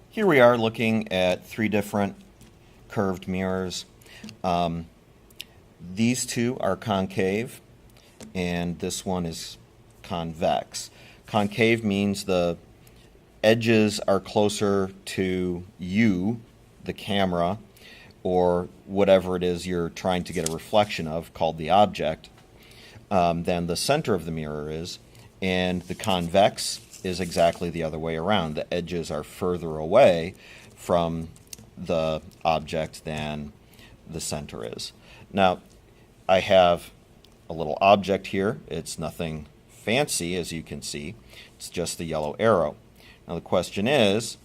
Here we are looking at three different curved mirrors. These two are concave, and this one is convex. Concave means the edges are closer to you, the camera, or whatever it is you're trying to get a reflection of, called the object, than the center of the mirror is. And the convex is exactly the other way around. The edges are further away from the object than the center is. Now, I have a little object here. It's nothing fancy, as you can see. It's just the yellow arrow. Now the question is,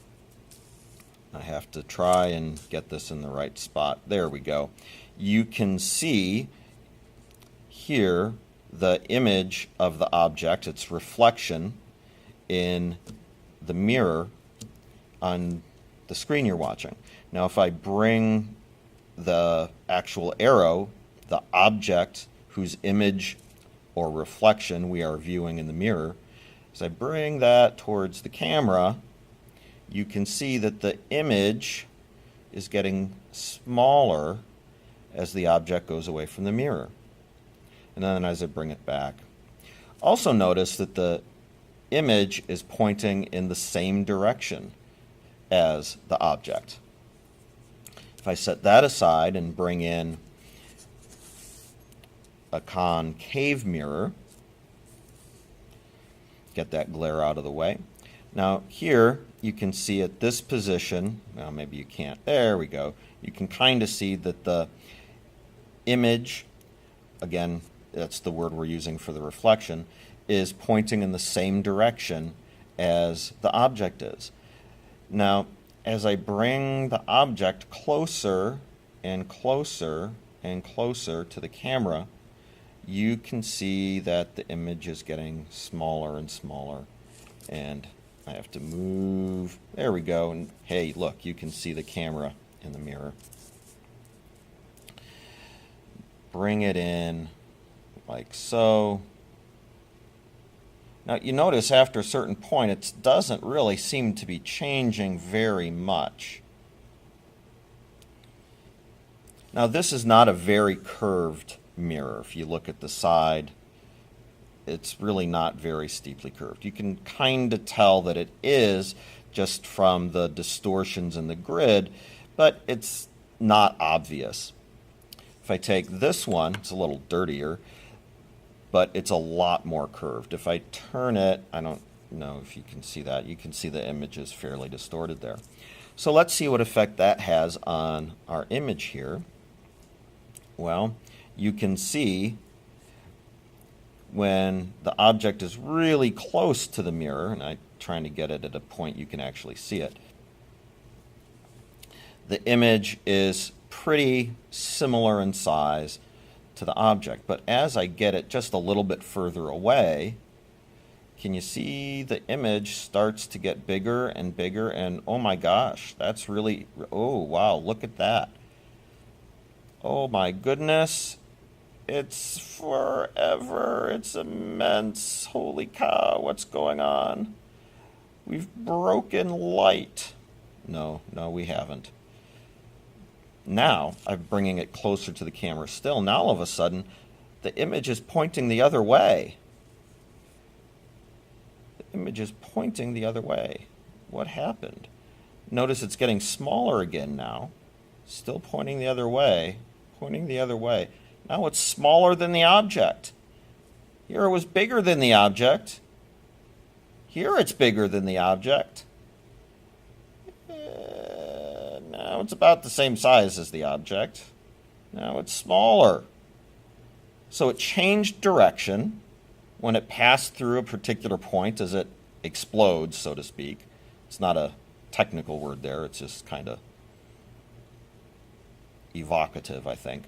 I have to try and get this in the right spot. There we go. You can see here the image of the object, its reflection in the mirror on the screen you're watching. Now if I bring the actual arrow, the object whose image or reflection we are viewing in the mirror, as I bring that towards the camera, you can see that the image is getting smaller as the object goes away from the mirror. And then as I bring it back. Also notice that the image is pointing in the same direction as the object. If I set that aside and bring in a concave mirror, get that glare out of the way. Now here you can see at this position, well maybe you can't, there we go, you can kind of see that the image, again that's the word we're using for the reflection, is pointing in the same direction as the object is. Now as I bring the object closer and closer and closer to the camera, you can see that the image is getting smaller and smaller, and I have to move, there we go, and hey look, you can see the camera in the mirror. Bring it in like so. Now you notice after a certain point it doesn't really seem to be changing very much. Now this is not a very curved mirror. If you look at the side, it's really not very steeply curved. You can kind of tell that it is just from the distortions in the grid, but it's not obvious. If I take this one, it's a little dirtier, but it's a lot more curved. If I turn it, I don't know if you can see that. You can see the image is fairly distorted there. So let's see what effect that has on our image here. Well, you can see when the object is really close to the mirror, and I'm trying to get it at a point you can actually see it, the image is pretty similar in size to the object. But as I get it just a little bit further away, can you see the image starts to get bigger and bigger, and oh my gosh, that's really, oh wow, look at that. Oh my goodness, it's forever, it's immense, holy cow, what's going on? We've broken light. No, we haven't. Now, I'm bringing it closer to the camera still. Now all of a sudden, the image is pointing the other way. The image is pointing the other way. What happened? Notice it's getting smaller again now. Still pointing the other way, pointing the other way. Now it's smaller than the object. Here it was bigger than the object. Here it's bigger than the object. Now it's about the same size as the object. Now it's smaller. So it changed direction when it passed through a particular point as it explodes, so to speak. It's not a technical word there, it's just kind of evocative, I think.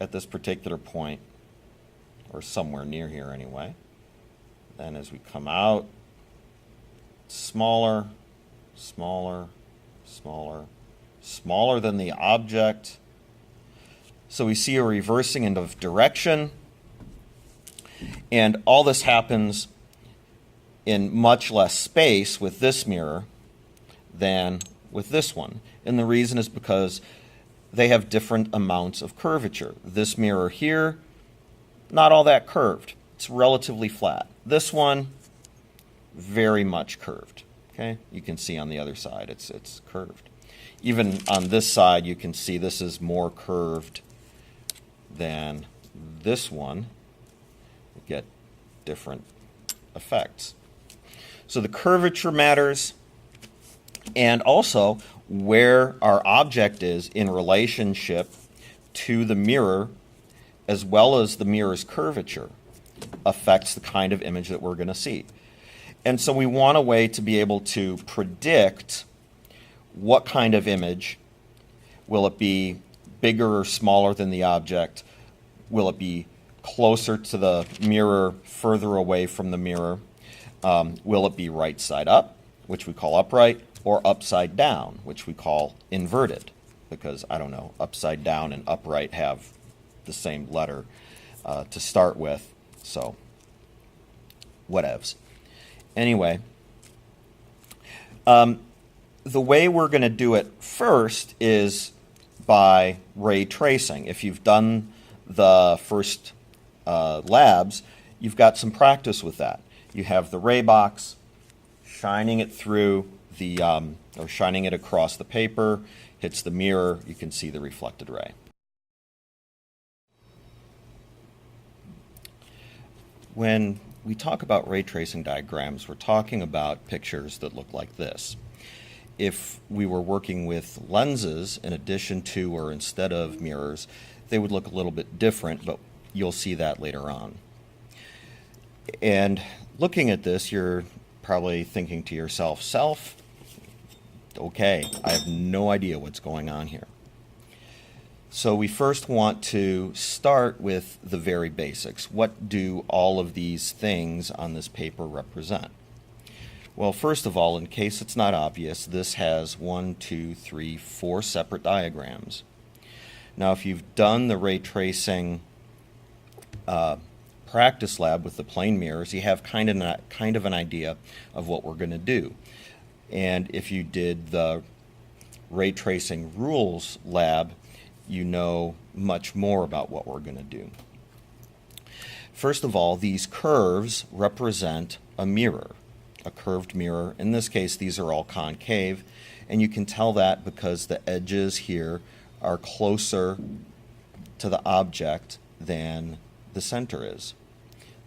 At this particular point, or somewhere near here anyway. Then as we come out, smaller, smaller, smaller, smaller than the object. So we see a reversing of direction, and all this happens in much less space with this mirror than with this one. And the reason is because they have different amounts of curvature. This mirror here, not all that curved. It's relatively flat. This one, very much curved. Okay, you can see on the other side it's curved. Even on this side, you can see this is more curved than this one. You get different effects. So the curvature matters, and also where our object is in relationship to the mirror, as well as the mirror's curvature, affects the kind of image that we're going to see. And so we want a way to be able to predict what kind of image. Will it be bigger or smaller than the object? Will it be closer to the mirror, further away from the mirror? Will it be right side up, which we call upright, or upside down, which we call inverted? Because, I don't know, upside down and upright have the same letter to start with, so whatevs. Anyway, the way we're going to do it first is by ray tracing. If you've done the first labs, you've got some practice with that. You have the ray box, shining it through the, or shining it across the paper, hits the mirror, you can see the reflected ray. When we talk about ray tracing diagrams, we're talking about pictures that look like this. If we were working with lenses in addition to or instead of mirrors, they would look a little bit different, but you'll see that later on. And looking at this, you're probably thinking to yourself, okay, I have no idea what's going on here. So we first want to start with the very basics. What do all of these things on this paper represent? Well, first of all, in case it's not obvious, this has 1, 2, 3, 4 separate diagrams. Now, if you've done the ray tracing practice lab with the plane mirrors, you have kind of an idea of what we're going to do. And if you did the ray tracing rules lab, you know much more about what we're going to do. First of all, these curves represent a mirror, a curved mirror. In this case, these are all concave, and you can tell that because the edges here are closer to the object than the center is.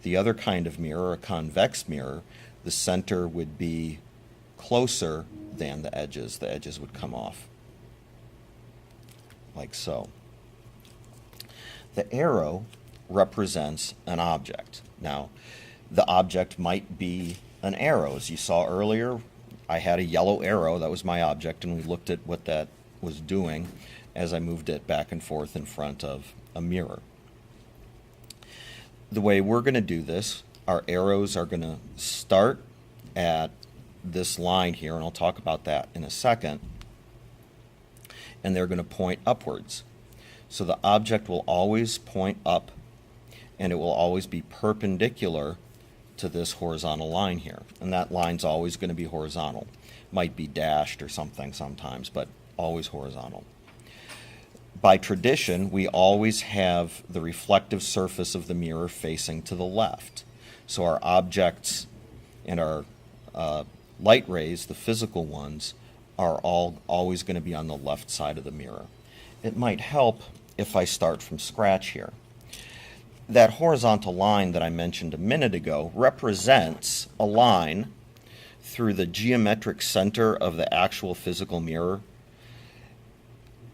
The other kind of mirror, a convex mirror, the center would be closer than the edges. The edges would come off like so. The arrow represents an object. Now, the object might be an arrow. As you saw earlier, I had a yellow arrow. That was my object, and we looked at what that was doing as I moved it back and forth in front of a mirror. The way we're going to do this, our arrows are going to start at this line here, and I'll talk about that in a second, and they're going to point upwards. So the object will always point up, and it will always be perpendicular to this horizontal line here. And that line's always going to be horizontal. Might be dashed or something sometimes, but always horizontal. By tradition, we always have the reflective surface of the mirror facing to the left. So our objects and our light rays, the physical ones, are always going to be on the left side of the mirror. It might help if I start from scratch here. That horizontal line that I mentioned a minute ago represents a line through the geometric center of the actual physical mirror,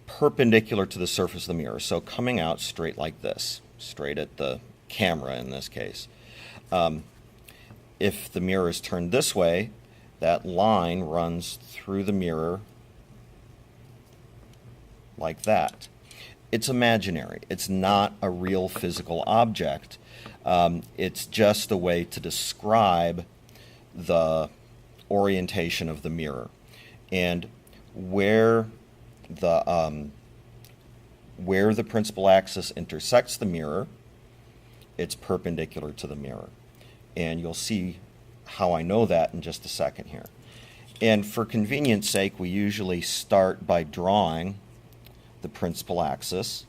perpendicular to the surface of the mirror. So coming out straight like this, straight at the camera in this case. If the mirror is turned this way, that line runs through the mirror like that. It's imaginary. It's not a real physical object. It's just a way to describe the orientation of the mirror. And where the principal axis intersects the mirror, it's perpendicular to the mirror. And you'll see how I know that in just a second here. And for convenience sake, we usually start by drawing the principal axis.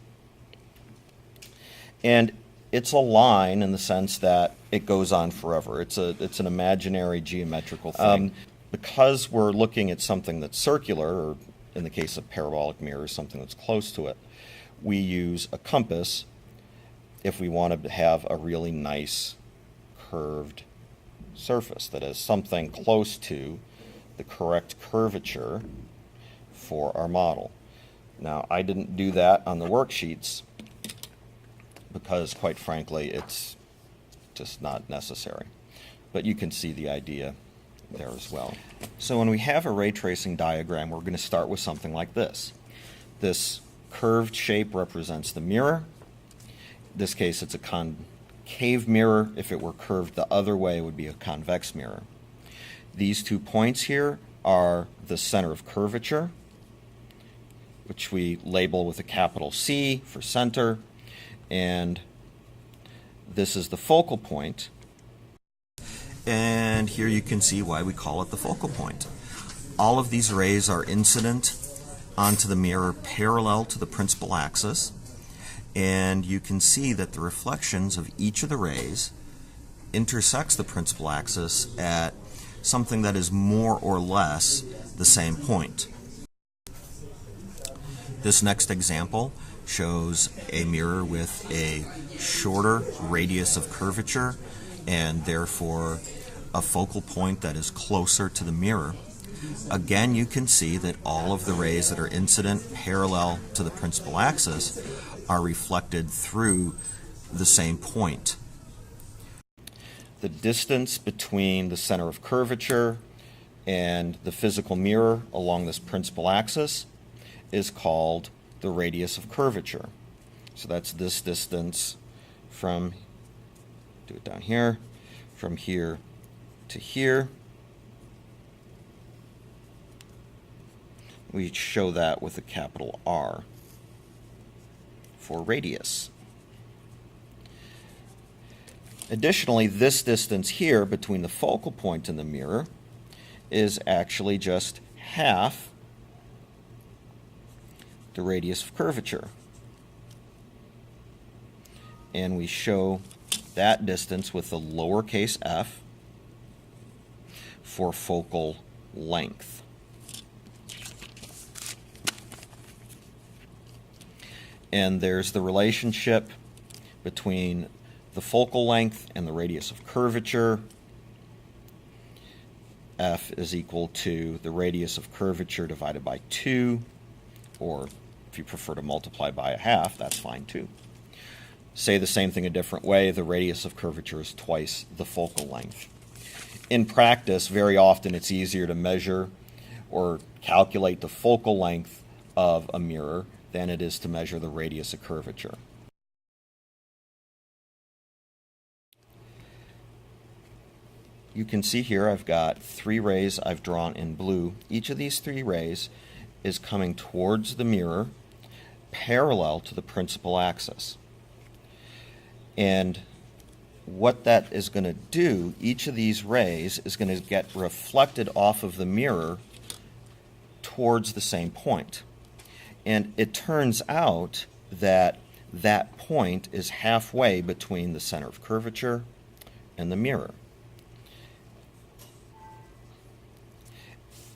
And it's a line in the sense that it goes on forever. It's an imaginary geometrical thing. Because we're looking at something that's circular, or in the case of parabolic mirrors, something that's close to it, we use a compass if we want to have a really nice curved surface that is something close to the correct curvature for our model. Now, I didn't do that on the worksheets because, quite frankly, it's just not necessary. But you can see the idea there as well. So when we have a ray tracing diagram, we're going to start with something like this. This curved shape represents the mirror. In this case, it's a concave mirror. If it were curved the other way, it would be a convex mirror. These 2 points here are the center of curvature, which we label with a capital C for center, and this is the focal point. And here you can see why we call it the focal point. All of these rays are incident onto the mirror parallel to the principal axis, and you can see that the reflections of each of the rays intersects the principal axis at something that is more or less the same point. This next example shows a mirror with a shorter radius of curvature and therefore a focal point that is closer to the mirror. Again, you can see that all of the rays that are incident parallel to the principal axis are reflected through the same point. The distance between the center of curvature and the physical mirror along this principal axis is called the radius of curvature. So that's this distance from, do it down here, from here to here. We show that with a capital R for radius. Additionally, this distance here between the focal point and the mirror is actually just half the radius of curvature. And we show that distance with the lowercase f for focal length. And there's the relationship between the focal length and the radius of curvature. F is equal to the radius of curvature divided by 2, or if you prefer to multiply by a half, that's fine too. Say the same thing a different way, the radius of curvature is twice the focal length. In practice, very often it's easier to measure or calculate the focal length of a mirror than it is to measure the radius of curvature. You can see here I've got 3 rays I've drawn in blue. Each of these 3 rays is coming towards the mirror parallel to the principal axis. And what that is going to do, each of these rays is going to get reflected off of the mirror towards the same point. And it turns out that that point is halfway between the center of curvature and the mirror.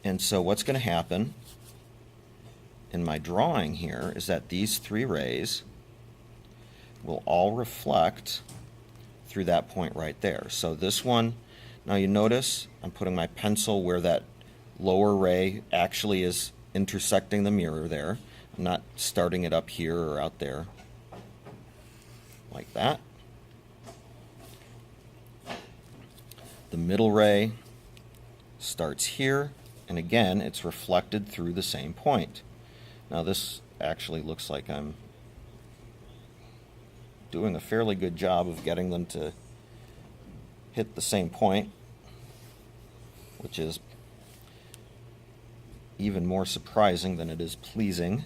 And so what's going to happen in my drawing here is that these 3 rays will all reflect through that point right there. So this one, now you notice I'm putting my pencil where that lower ray actually is intersecting the mirror there. I'm not starting it up here or out there like that. The middle ray starts here, and again it's reflected through the same point. Now this actually looks like I'm doing a fairly good job of getting them to hit the same point, which is even more surprising than it is pleasing.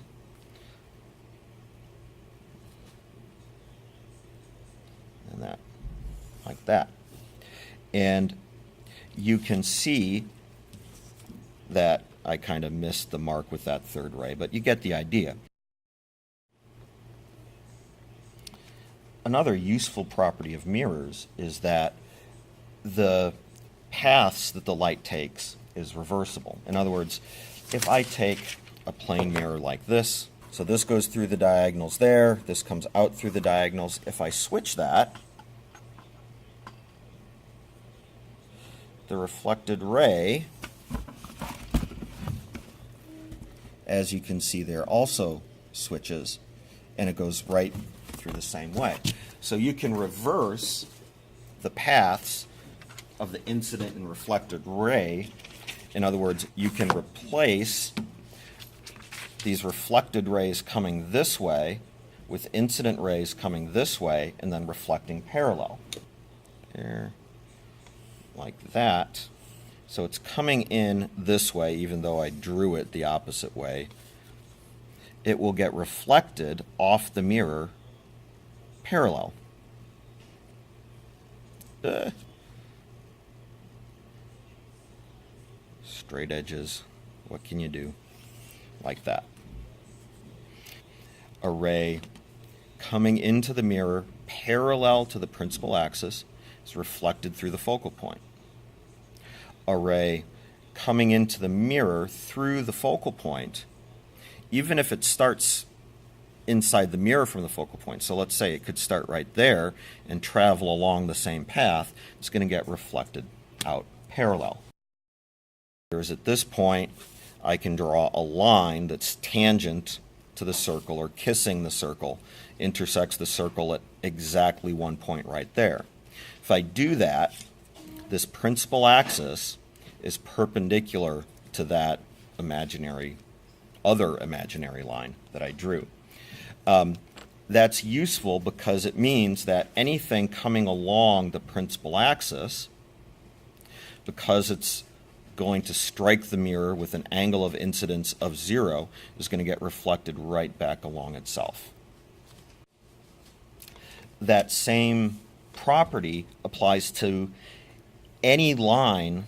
And that, like that. And you can see that I kind of missed the mark with that third ray, but you get the idea. Another useful property of mirrors is that the paths that the light takes is reversible. In other words, if I take a plane mirror like this, so this goes through the diagonals there, this comes out through the diagonals. If I switch that, the reflected ray, as you can see there, also switches, and it goes right through the same way. So you can reverse the paths of the incident and reflected ray. In other words, you can replace these reflected rays coming this way with incident rays coming this way and then reflecting parallel. There, like that. So it's coming in this way, even though I drew it the opposite way. It will get reflected off the mirror parallel. Straight edges, what can you do? Like that. A ray coming into the mirror parallel to the principal axis is reflected through the focal point. A ray coming into the mirror through the focal point, even if it starts inside the mirror from the focal point, so let's say it could start right there and travel along the same path, it's going to get reflected out parallel. Whereas at this point, I can draw a line that's tangent to the circle or kissing the circle, intersects the circle at exactly one point right there. If I do that, this principal axis is perpendicular to that other imaginary line that I drew. That's useful because it means that anything coming along the principal axis, because it's going to strike the mirror with an angle of incidence of 0, is going to get reflected right back along itself. That same property applies to any line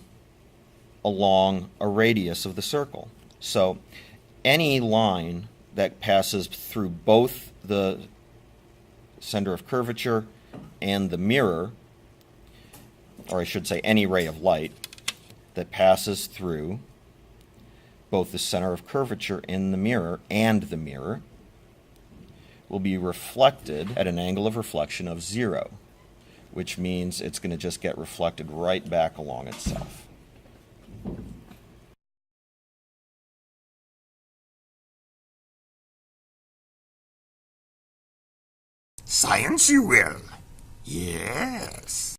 along a radius of the circle. So any line that passes through both the center of curvature and the mirror, or I should say any ray of light that passes through both the center of curvature in the mirror and the mirror, will be reflected at an angle of reflection of 0, which means it's going to just get reflected right back along itself. Science you will. Yes.